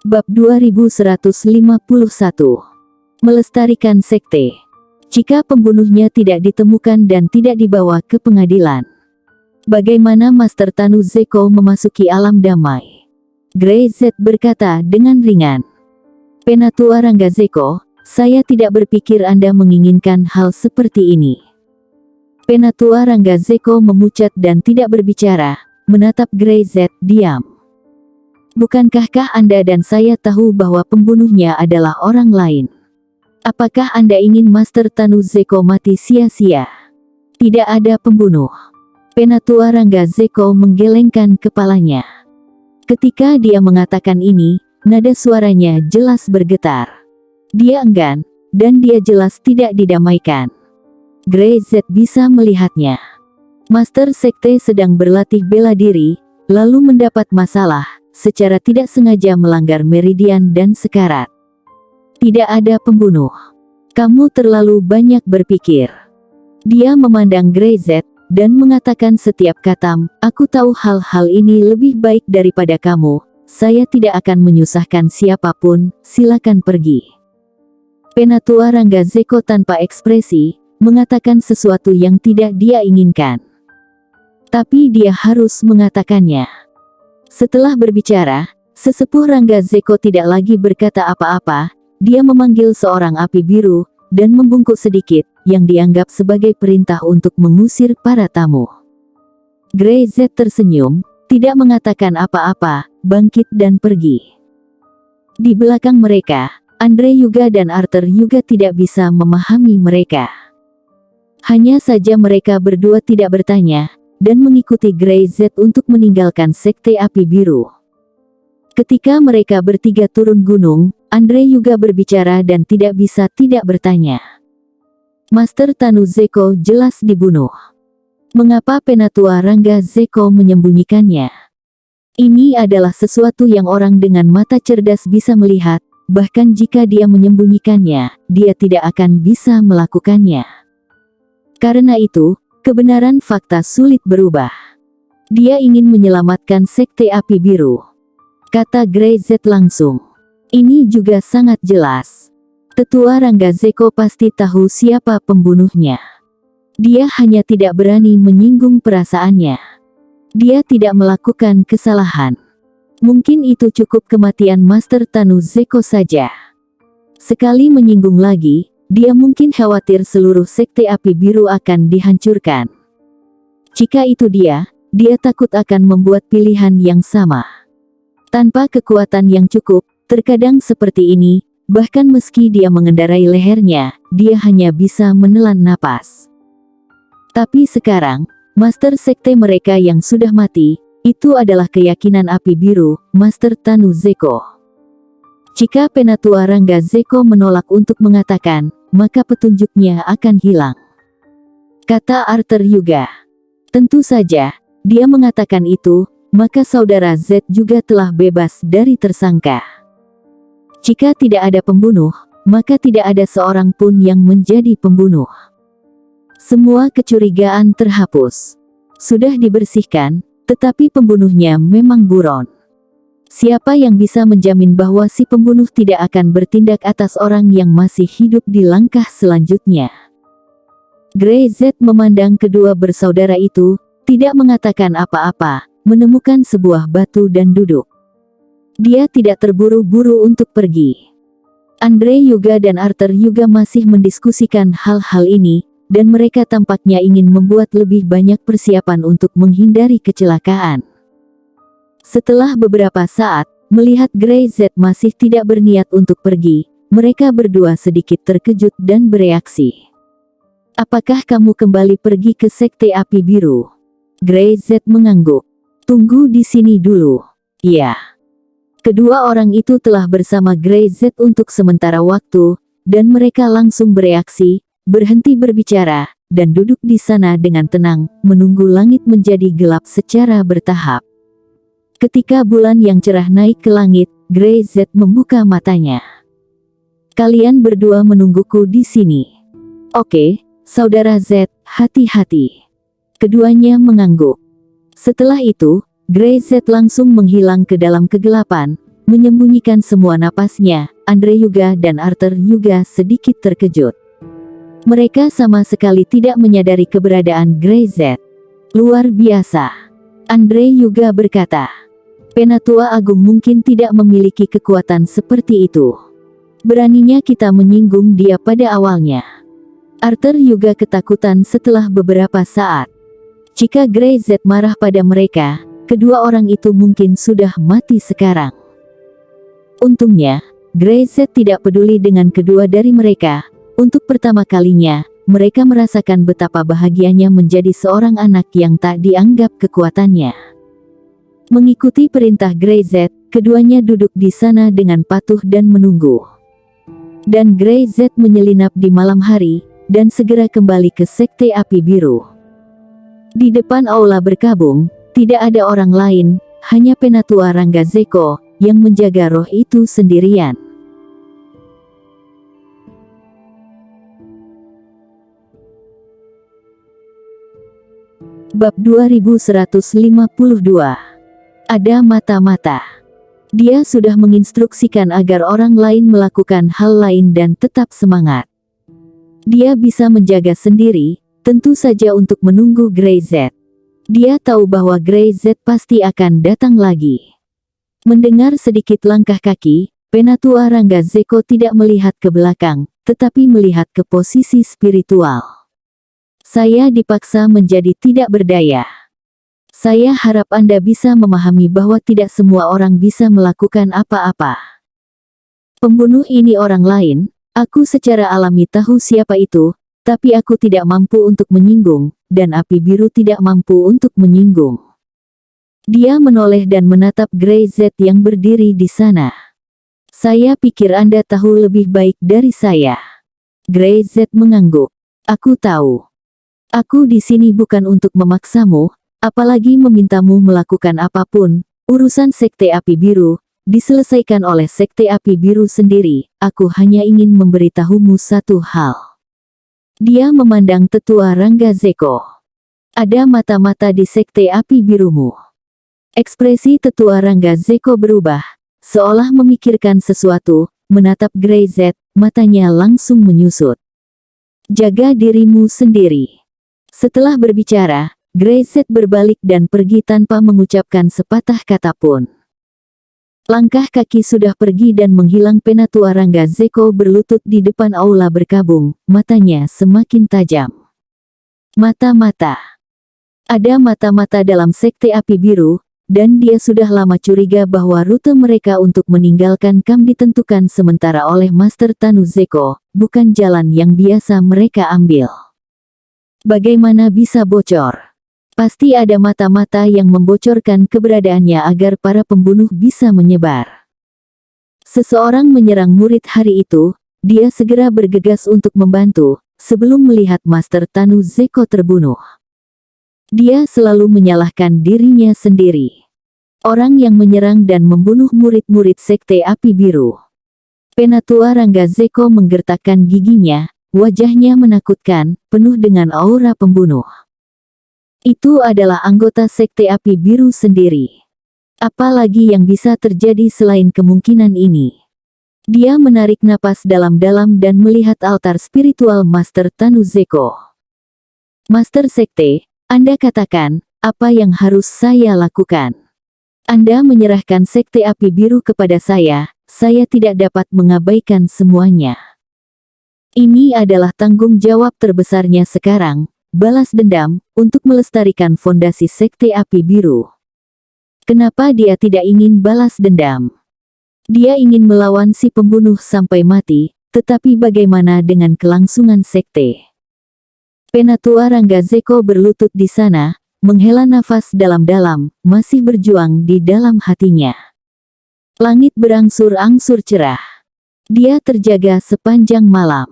Bab 2151. Melestarikan sekte. Jika pembunuhnya tidak ditemukan dan tidak dibawa ke pengadilan, bagaimana Master Tanu Zeko memasuki alam damai? Grey Z berkata dengan ringan. Penatua Rangga Zeko, saya tidak berpikir Anda menginginkan hal seperti ini. Penatua Rangga Zeko memucat dan tidak berbicara, menatap Grey Z diam. Bukankah Anda dan saya tahu bahwa pembunuhnya adalah orang lain? Apakah Anda ingin Master Tanu Zeko mati sia-sia? Tidak ada pembunuh. Penatua Rangga Zeko menggelengkan kepalanya. Ketika dia mengatakan ini, nada suaranya jelas bergetar. Dia enggan, dan dia jelas tidak didamaikan. Grey Z bisa melihatnya. Master Sekte sedang berlatih bela diri, lalu mendapat masalah, secara tidak sengaja melanggar meridian dan sekarat. Tidak ada pembunuh. Kamu terlalu banyak berpikir. Dia memandang Grey Z, dan mengatakan setiap katam, aku tahu hal-hal ini lebih baik daripada kamu, saya tidak akan menyusahkan siapapun, silakan pergi. Penatua Rangga Zeko tanpa ekspresi, mengatakan sesuatu yang tidak dia inginkan. Tapi dia harus mengatakannya. Setelah berbicara, sesepuh Rangga Zeko tidak lagi berkata apa-apa, dia memanggil seorang api biru, dan membungkuk sedikit, yang dianggap sebagai perintah untuk mengusir para tamu. Grey Z tersenyum, tidak mengatakan apa-apa, bangkit dan pergi. Di belakang mereka, Andre Yuga dan Arthur juga tidak bisa memahami mereka. Hanya saja mereka berdua tidak bertanya, dan mengikuti Grey Z untuk meninggalkan Sekte Api Biru. Ketika mereka bertiga turun gunung, Andre Yuga berbicara dan tidak bisa tidak bertanya. Master Tanu Zeko jelas dibunuh. Mengapa Penatua Rangga Zeko menyembunyikannya? Ini adalah sesuatu yang orang dengan mata cerdas bisa melihat, bahkan jika dia menyembunyikannya, dia tidak akan bisa melakukannya. Karena itu, kebenaran fakta sulit berubah. Dia ingin menyelamatkan Sekte Api Biru. Kata Grey Z langsung. Ini juga sangat jelas. Tetua Rangga Zeko pasti tahu siapa pembunuhnya. Dia hanya tidak berani menyinggung perasaannya. Dia tidak melakukan kesalahan. Mungkin itu cukup kematian Master Tanu Zeko saja. Sekali menyinggung lagi, dia mungkin khawatir seluruh Sekte Api Biru akan dihancurkan. Jika itu dia takut akan membuat pilihan yang sama. Tanpa kekuatan yang cukup, terkadang seperti ini, bahkan meski dia mengendarai lehernya, dia hanya bisa menelan napas. Tapi sekarang, Master Sekte mereka yang sudah mati, itu adalah keyakinan Api Biru, Master Tanu Zeko. Jika Penatua Rangga Zeko menolak untuk mengatakan, maka petunjuknya akan hilang. Kata Arthur Yuga. Tentu saja, dia mengatakan itu, maka saudara Z juga telah bebas dari tersangka. Jika tidak ada pembunuh, maka tidak ada seorang pun yang menjadi pembunuh. Semua kecurigaan terhapus. Sudah dibersihkan, tetapi pembunuhnya memang buron. Siapa yang bisa menjamin bahwa si pembunuh tidak akan bertindak atas orang yang masih hidup di langkah selanjutnya? Grey Z memandang kedua bersaudara itu, tidak mengatakan apa-apa, menemukan sebuah batu dan duduk. Dia tidak terburu-buru untuk pergi. Andre Yuga dan Arthur Yuga masih mendiskusikan hal-hal ini, dan mereka tampaknya ingin membuat lebih banyak persiapan untuk menghindari kecelakaan. Setelah beberapa saat, melihat Grey Z masih tidak berniat untuk pergi, mereka berdua sedikit terkejut dan bereaksi. Apakah kamu kembali pergi ke Sekte Api Biru? Grey Z mengangguk. Tunggu di sini dulu. Iya. Kedua orang itu telah bersama Grey Z untuk sementara waktu, dan mereka langsung bereaksi, berhenti berbicara, dan duduk di sana dengan tenang, menunggu langit menjadi gelap secara bertahap. Ketika bulan yang cerah naik ke langit, Grey Z membuka matanya. Kalian berdua menungguku di sini. Oke, saudara Z, hati-hati. Keduanya mengangguk. Setelah itu, Grey Z langsung menghilang ke dalam kegelapan, menyembunyikan semua napasnya. Andre Yuga dan Arthur Yuga sedikit terkejut. Mereka sama sekali tidak menyadari keberadaan Grey Z. Luar biasa, Andre Yuga berkata. Penatua Agung mungkin tidak memiliki kekuatan seperti itu. Beraninya kita menyinggung dia pada awalnya. Arthur Yuga ketakutan setelah beberapa saat. Jika Grey Z marah pada mereka, kedua orang itu mungkin sudah mati sekarang. Untungnya, Grey Z tidak peduli dengan kedua dari mereka. Untuk pertama kalinya, mereka merasakan betapa bahagianya menjadi seorang anak yang tak dianggap kekuatannya. Mengikuti perintah Grey Z, keduanya duduk di sana dengan patuh dan menunggu. Dan Grey Z menyelinap di malam hari, dan segera kembali ke Sekte Api Biru. Di depan aula berkabung, tidak ada orang lain, hanya Penatua Rangga Zeko, yang menjaga roh itu sendirian. Bab 2152. Ada mata-mata. Dia sudah menginstruksikan agar orang lain melakukan hal lain dan tetap semangat. Dia bisa menjaga sendiri, tentu saja untuk menunggu Grey Z. Dia tahu bahwa Grey Z pasti akan datang lagi. Mendengar sedikit langkah kaki, Penatua Rangga Zeko tidak melihat ke belakang, tetapi melihat ke posisi spiritual. Saya dipaksa menjadi tidak berdaya. Saya harap Anda bisa memahami bahwa tidak semua orang bisa melakukan apa-apa. Pembunuh ini orang lain, aku secara alami tahu siapa itu, tapi aku tidak mampu untuk menyinggung, dan Api Biru tidak mampu untuk menyinggung. Dia menoleh dan menatap Grey Z yang berdiri di sana. Saya pikir Anda tahu lebih baik dari saya. Grey Z mengangguk. Aku tahu. Aku di sini bukan untuk memaksamu, apalagi memintamu melakukan apapun. Urusan Sekte Api Biru diselesaikan oleh Sekte Api Biru sendiri. Aku hanya ingin memberitahumu satu hal. Dia memandang Tetua Rangga Zeko. Ada mata-mata di Sekte Api Birumu. Ekspresi Tetua Rangga Zeko berubah, seolah memikirkan sesuatu, menatap Grey Z, matanya langsung menyusut. Jaga dirimu sendiri. Setelah berbicara, Grey Z berbalik dan pergi tanpa mengucapkan sepatah kata pun. Langkah kaki sudah pergi dan menghilang. Penatua Rangga Zeko berlutut di depan aula berkabung, matanya semakin tajam. Mata-mata. Ada mata-mata dalam Sekte Api Biru, dan dia sudah lama curiga bahwa rute mereka untuk meninggalkan kamp ditentukan sementara oleh Master Tanu Zeko, bukan jalan yang biasa mereka ambil. Bagaimana bisa bocor? Pasti ada mata-mata yang membocorkan keberadaannya agar para pembunuh bisa menyebar. Seseorang menyerang murid hari itu, dia segera bergegas untuk membantu, sebelum melihat Master Tanu Zeko terbunuh. Dia selalu menyalahkan dirinya sendiri. Orang yang menyerang dan membunuh murid-murid Sekte Api Biru. Penatua Rangga Zeko menggertakkan giginya, wajahnya menakutkan, penuh dengan aura pembunuh. Itu adalah anggota Sekte Api Biru sendiri. Apalagi yang bisa terjadi selain kemungkinan ini? Dia menarik napas dalam-dalam dan melihat altar spiritual Master Tanu Zeko. Master Sekte, Anda katakan, apa yang harus saya lakukan? Anda menyerahkan Sekte Api Biru kepada saya tidak dapat mengabaikan semuanya. Ini adalah tanggung jawab terbesarnya sekarang, balas dendam, untuk melestarikan fondasi Sekte Api Biru. Kenapa dia tidak ingin balas dendam? Dia ingin melawan si pembunuh sampai mati, tetapi bagaimana dengan kelangsungan sekte? Penatua Rangga Zeko berlutut di sana, menghela nafas dalam-dalam, masih berjuang di dalam hatinya. Langit berangsur-angsur cerah. Dia terjaga sepanjang malam.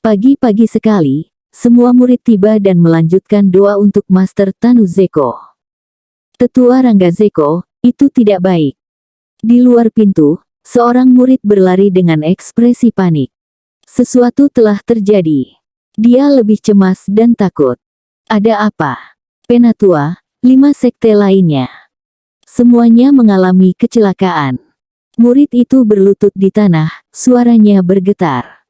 Pagi-pagi sekali, semua murid tiba dan melanjutkan doa untuk Master Tanu Zeko. Tetua Rangga Zeko, itu tidak baik. Di luar pintu, seorang murid berlari dengan ekspresi panik. Sesuatu telah terjadi. Dia lebih cemas dan takut. Ada apa? Penatua, 5 sekte lainnya. Semuanya mengalami kecelakaan. Murid itu berlutut di tanah, suaranya bergetar.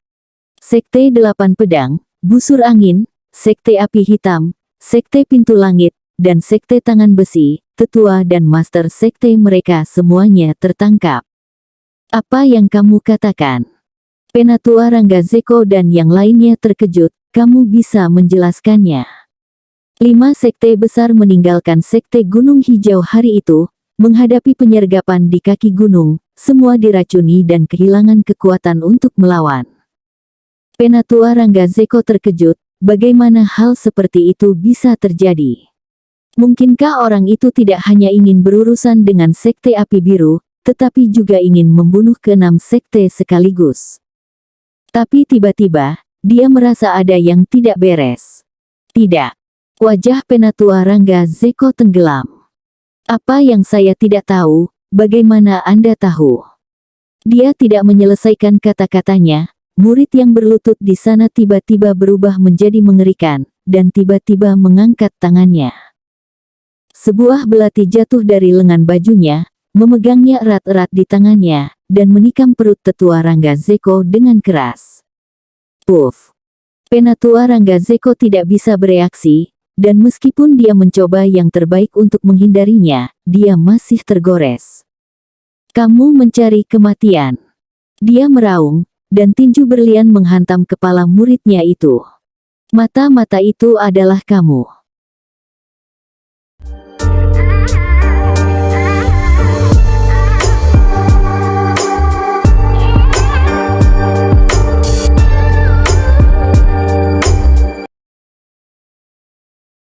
Sekte Delapan Pedang, Busur Angin, Sekte Api Hitam, Sekte Pintu Langit, dan Sekte Tangan Besi, tetua dan master sekte mereka semuanya tertangkap. Apa yang kamu katakan? Penatua Rangga Zeko dan yang lainnya terkejut, kamu bisa menjelaskannya. 5 sekte besar meninggalkan Sekte Gunung Hijau hari itu, menghadapi penyergapan di kaki gunung, semua diracuni dan kehilangan kekuatan untuk melawan. Penatua Rangga Zeko terkejut, bagaimana hal seperti itu bisa terjadi? Mungkinkah orang itu tidak hanya ingin berurusan dengan Sekte Api Biru, tetapi juga ingin membunuh ke-6 sekte sekaligus? Tapi tiba-tiba, dia merasa ada yang tidak beres. Tidak. Wajah Penatua Rangga Zeko tenggelam. Apa yang saya tidak tahu, bagaimana Anda tahu? Dia tidak menyelesaikan kata-katanya, murid yang berlutut di sana tiba-tiba berubah menjadi mengerikan, dan tiba-tiba mengangkat tangannya. Sebuah belati jatuh dari lengan bajunya, memegangnya erat-erat di tangannya, dan menikam perut tetua Rangga Zeko dengan keras. Puff! Penatua Rangga Zeko tidak bisa bereaksi, dan meskipun dia mencoba yang terbaik untuk menghindarinya, dia masih tergores. Kamu mencari kematian. Dia meraung, dan tinju berlian menghantam kepala muridnya itu. Mata-mata itu adalah kamu.